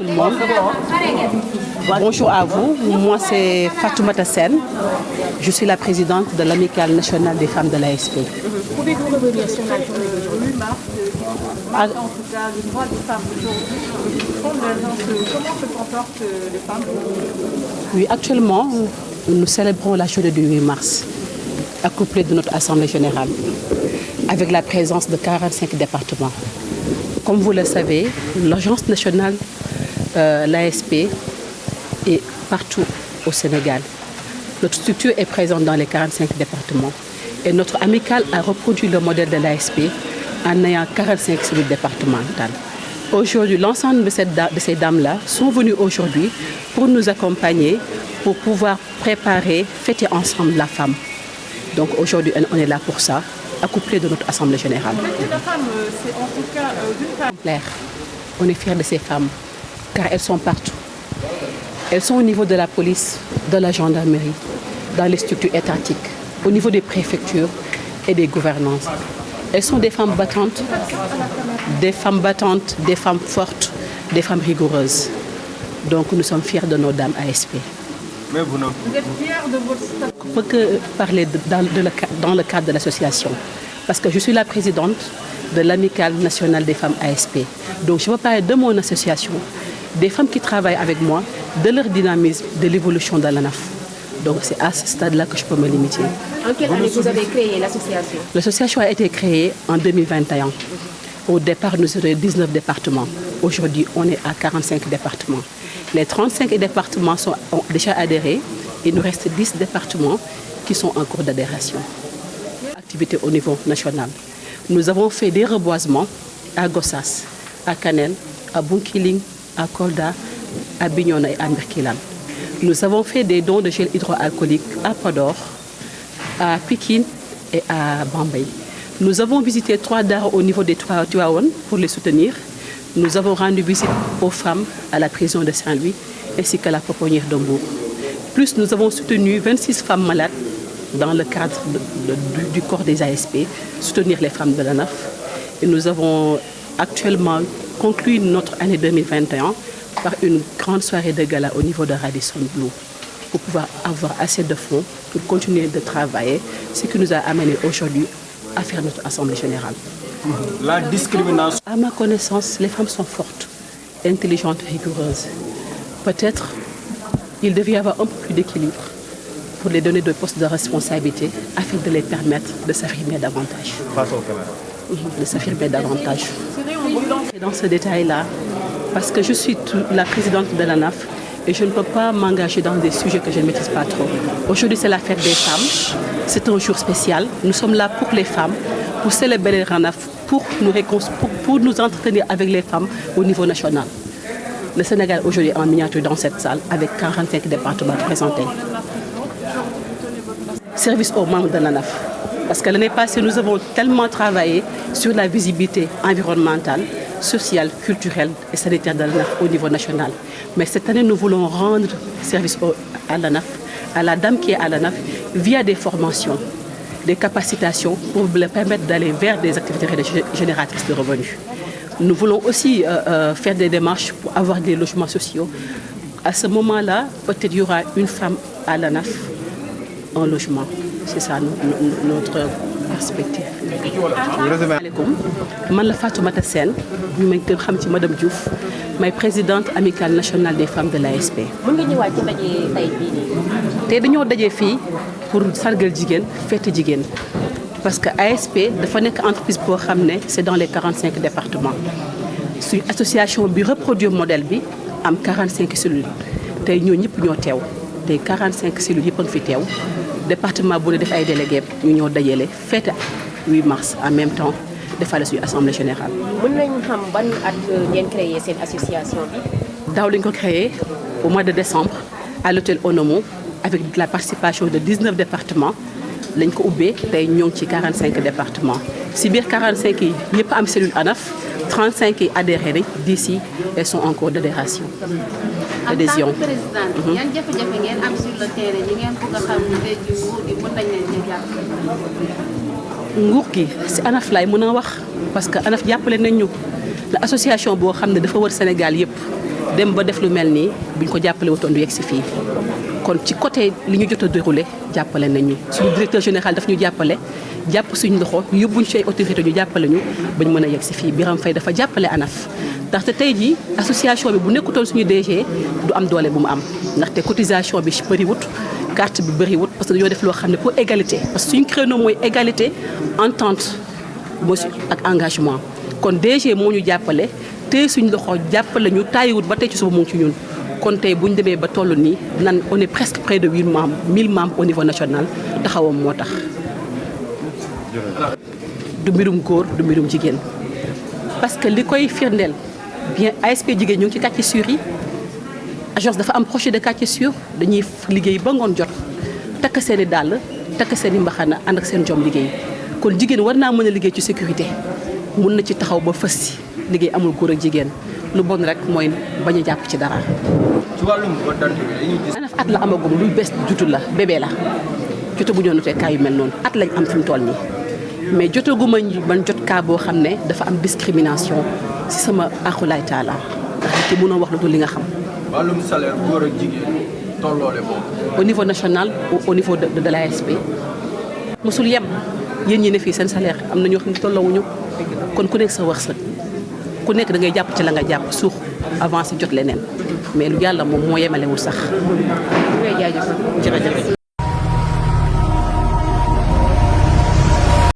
Tout le monde. Bonjour à vous, moi c'est Fatoumata Sène. Je suis la présidente de l'Amicale nationale des femmes de l'ASP. Pouvez-vous revenir sur la journée d'aujourd'hui, en tout cas, le droit des femmes aujourd'hui. Comment se comportent les femmes? Oui, actuellement, nous célébrons la journée du 8 mars, accouplée de notre Assemblée générale, avec la présence de 45 départements. Comme vous le savez, l'Agence nationale, l'ASP, est partout au Sénégal. Notre structure est présente dans les 45 départements. Et notre amicale a reproduit le modèle de l'ASP en ayant 45 cellules départementales. Aujourd'hui, l'ensemble de ces dames-là sont venues aujourd'hui pour nous accompagner, pour pouvoir préparer, fêter ensemble la femme. Donc aujourd'hui, on est là pour ça, accouplés de notre Assemblée générale. La femme, c'est en tout cas d'une part. On est fiers de ces femmes, car elles sont partout. Elles sont au niveau de la police, de la gendarmerie, dans les structures étatiques, au niveau des préfectures et des gouvernances. Elles sont des femmes battantes, des femmes fortes, des femmes rigoureuses. Donc nous sommes fiers de nos dames ASP. Mais vous êtes fiers de votre statut? On ne peut que parler dans le cadre de l'association, parce que je suis la présidente de l'Amicale nationale des femmes ASP. Donc je veux parler de mon association, des femmes qui travaillent avec moi, de leur dynamisme, de l'évolution de l'ANAF. Donc c'est à ce stade-là que je peux me limiter. En quelle année vous avez créé l'association? L'association a été créée en 2021. Au départ, nous étions 19 départements. Aujourd'hui, on est à 45 départements. Les 35 départements ont déjà adhéré. Il nous reste 10 départements qui sont en cours d'adhération. Activité au niveau national. Nous avons fait des reboisements à Gossas, à Kanel, à Bunkiling, à Kolda, à Bignona et à Birkelane. Nous avons fait des dons de gel hydroalcoolique à Podor, à Pikine et à Bambey. Nous avons visité 3 dares au niveau des Tivaouane pour les soutenir. Nous avons rendu visite aux femmes à la prison de Saint-Louis ainsi qu'à la pouponnière de Mbour. Plus nous avons soutenu 26 femmes malades dans le cadre du corps des ASP, soutenir les femmes de l'ANAF. Et nous avons actuellement conclu notre année 2021 par une grande soirée de gala au niveau de Radisson Blu pour pouvoir avoir assez de fonds pour continuer de travailler, ce qui nous a amené aujourd'hui à faire notre Assemblée générale. La discrimination. À ma connaissance, les femmes sont fortes, intelligentes, rigoureuses. Peut-être il devait y avoir un peu plus d'équilibre pour les donner de postes de responsabilité afin de les permettre de s'affirmer davantage. Face au caméra. De s'affirmer davantage. Et dans ce détail-là, parce que je suis la présidente de l'ANAF et je ne peux pas m'engager dans des sujets que je ne maîtrise pas trop. Aujourd'hui, c'est la fête des femmes. C'est un jour spécial. Nous sommes là pour les femmes, pour célébrer l'ANAF, pour nous entretenir avec les femmes au niveau national. Le Sénégal aujourd'hui est en miniature dans cette salle avec 45 départements présentés. Service aux membres de l'ANAF. Parce que l'année passée, nous avons tellement travaillé sur la visibilité environnementale, sociale, culturelle et sanitaire de l'ANAF au niveau national. Mais cette année, nous voulons rendre service à l'ANAF, à la dame qui est à l'ANAF, via des formations, des capacitations pour leur permettre d'aller vers des activités génératrices de revenus. Nous voulons aussi faire des démarches pour avoir des logements sociaux. À ce moment-là, peut-être il y aura une femme à l'ANAF en logement. C'est ça notre perspective. Asalaamaaleykum man la Fatoumata Sène ñu may gën xam ci madame Diouf may présidente amicale nationale des femmes de l'ASP. mën nga ñëwaat ci daje tey bii nii. tey dañoo daje fii pour sargal jigéen fête jigéen parce que ASP dafa nekk entreprise boo xam ne c'est dans les 45 départements suñu association bi reproduire modèle bi am 45 cellules tey ñoo ñëpp ñoo teew tey 45 cellules yëpp a ngi fi teew. Département bu ne def ay délégués ñu ñëw dajale fête 8 mars en même temps defale suñu assemblée générale. mën nañu xam ban at ngeen créé cette association bi. daaw lañ ko créé au mois de décembre à l'hôtel Onomo avec la participation de 19 départements lañ ko ubbee tey ñoo ngi ci 45 départements si biir 45 yi ñëpp am cellule ANAF 35 yi adhéré nañ d'ici elles sont en cours d'adhésion. adhésion. En tant que présidente, yan jafe-jafe ngeen am sur le terrain yi ngeen bëgg a xam ne tey jii nguur gi mën nañ leen cee jàppale. nguur gi si ANAF laay mën a wax parce que ANAF jàppale nañ ñu la association boo xam ne dafa wër Sénégal yëpp dem ba def lu mel nii buñ ko jàppale wutoon du yegg si fii kon ci côté li ñu jot a déroulé jàppale nañ ñu suñu directeur général daf ñu jàppale jàpp suñu loxo yóbbuñ ci ay autorité ñu jàppale ñu bañ mën a yegg si fii Birame Faye dafa jàppale ANAF ndaxte tey jii association bi bu nekkutoon suñu DG du am doole bu mu am ndaxte cotisation bi bëriwut carte bi bëriwut parce que dañoo def loo xam ne pour égalité parce que suñu créneau mooy égalité entente mooy ak engagement kon DG moo ñu jàppale tey suñu loxo jàppale ñu taayiwut ba tey ci suba mu ngi ci ñun kon tey bu ñu demee ba toll nii nan on est presque près de 1000 membres au niveau national taxawam moo tax. du mbirum góor du mbirum jigéen parce que li koy firndeel bien ASP jigéen ñu ngi ci quartier sûr yi agence dafa am projet de quartier sûr dañuy liggéey ba ngoon jot takk seen i dàll takk seen i mbaxana ànd ak seen jom liggéey kon jigéen war naa mën a liggéey ci sécurité mun na ci taxaw ba fës si liggéey amul góor ak jigéen lu bon rek mooy bañ a jàpp ci dara. ci wàllum dañuy gis. ANAF at la amagum luy bees jutu la bébé la jotaguñoo notee cas yu mel noonu at lañ am fi mu toll nii mais jotaguma man jot cas boo xam ne dafa am discrimination si sama akulaay taala ndax ci mënoo wax lu dul li nga xam. wàllum salaire góor ak jigéen tolloole boobu. au niveau national ou au niveau de l'ASP mosul yem yéen ñi ne fii seen salaire am na ñoo xam ne tolloowuñu kon ku nekk sa wërsëg ku nekk da ngay jàpp ci la nga jàpp suux avancé jot leneen mais lu yàlla moom moo yemalewul sax. jërëjëf.